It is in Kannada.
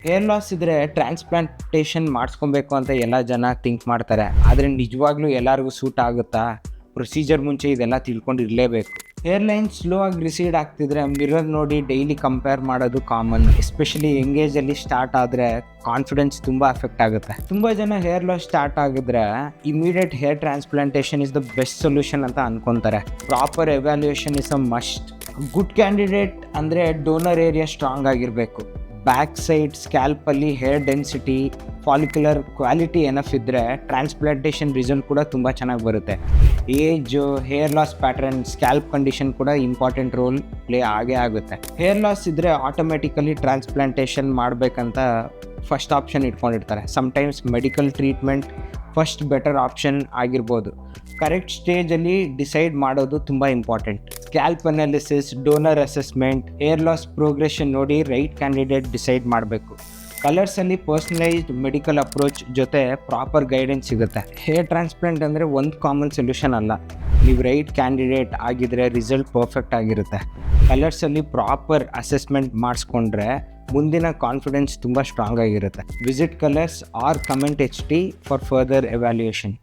ಹೇರ್ ಲಾಸ್ ಇದ್ರೆ ಟ್ರಾನ್ಸ್ಪ್ಲಾಂಟೇಷನ್ ಮಾಡಿಸ್ಕೊಬೇಕು ಅಂತ ಎಲ್ಲ ಜನ ಥಿಂಕ್ ಮಾಡ್ತಾರೆ. ಆದರೆ ನಿಜವಾಗ್ಲೂ ಎಲ್ಲರಿಗೂ ಸೂಟ್ ಆಗುತ್ತಾ? ಪ್ರೊಸೀಜರ್ ಮುಂಚೆ ಇದೆಲ್ಲ ತಿಳ್ಕೊಂಡಿರಲೇಬೇಕು. ಹೇರ್ ಲೈನ್ ಸ್ಲೋ ಆಗಿ ರಿಸೀಡ್ ಆಗ್ತಿದ್ರೆ ಮಿರರ್ ನೋಡಿ ಡೈಲಿ ಕಂಪೇರ್ ಮಾಡೋದು ಕಾಮನ್. ಎಸ್ಪೆಷಲಿ ಎಂಗೇಜಲ್ಲಿ ಸ್ಟಾರ್ಟ್ ಆದರೆ ಕಾನ್ಫಿಡೆನ್ಸ್ ತುಂಬ ಅಫೆಕ್ಟ್ ಆಗುತ್ತೆ. ತುಂಬ ಜನ ಹೇರ್ ಲಾಸ್ ಸ್ಟಾರ್ಟ್ ಆಗಿದ್ರೆ immediate hair transplantation is the best solution ಅಂತ ಅನ್ಕೊತಾರೆ. Proper evaluation is a must. Good candidate ಅಂದರೆ ಡೋನರ್ ಏರಿಯಾ ಸ್ಟ್ರಾಂಗ್ ಆಗಿರಬೇಕು. ಬ್ಯಾಕ್ ಸೈಡ್ ಸ್ಕ್ಯಾಲ್ಪಲ್ಲಿ hair density, follicular quality enough ಇದ್ದರೆ ಟ್ರಾನ್ಸ್ಪ್ಲಾಂಟೇಷನ್ ರಿಸಲ್ಟ್ ಕೂಡ ತುಂಬ ಚೆನ್ನಾಗಿ ಬರುತ್ತೆ. Age, hair loss pattern, scalp condition ಕೂಡ ಇಂಪಾರ್ಟೆಂಟ್ ರೋಲ್ ಪ್ಲೇ ಆಗೇ ಆಗುತ್ತೆ. ಹೇರ್ ಲಾಸ್ ಇದ್ದರೆ ಆಟೋಮೆಟಿಕಲಿ ಟ್ರಾನ್ಸ್ಪ್ಲಾಂಟೇಷನ್ ಮಾಡಬೇಕಂತ ಫಸ್ಟ್ ಆಪ್ಷನ್ ಇಟ್ಕೊಂಡಿರ್ತಾರೆ. Sometimes medical treatment first better option ಆಗಿರ್ಬೋದು. ಕರೆಕ್ಟ್ ಸ್ಟೇಜಲ್ಲಿ ಡಿಸೈಡ್ ಮಾಡೋದು ತುಂಬ important. Scalp analysis, donor assessment, hair loss progression ನೋಡಿ ರೈಟ್ ಕ್ಯಾಂಡಿಡೇಟ್ ಡಿಸೈಡ್ ಮಾಡಬೇಕು. ಕಲರ್ಸಲ್ಲಿ ಪರ್ಸ್ನಲೈಸ್ಡ್ ಮೆಡಿಕಲ್ ಅಪ್ರೋಚ್ ಜೊತೆ ಪ್ರಾಪರ್ ಗೈಡೆನ್ಸ್ ಸಿಗುತ್ತೆ. ಹೇರ್ ಟ್ರಾನ್ಸ್ಪ್ಲಾಂಟ್ ಅಂದರೆ ಒಂದು ಕಾಮನ್ ಸೊಲ್ಯೂಷನ್ ಅಲ್ಲ. ನೀವು ರೈಟ್ ಕ್ಯಾಂಡಿಡೇಟ್ ಆಗಿದ್ರೆ ರಿಸಲ್ಟ್ ಪರ್ಫೆಕ್ಟ್ ಆಗಿರುತ್ತೆ. ಕಲರ್ಸಲ್ಲಿ ಪ್ರಾಪರ್ ಅಸೆಸ್ಮೆಂಟ್ ಮಾಡಿಸ್ಕೊಂಡ್ರೆ ಮುಂದಿನ ಕಾನ್ಫಿಡೆನ್ಸ್ ತುಂಬ ಸ್ಟ್ರಾಂಗ್ ಆಗಿರುತ್ತೆ. Visit colours R comment HT for further evaluation.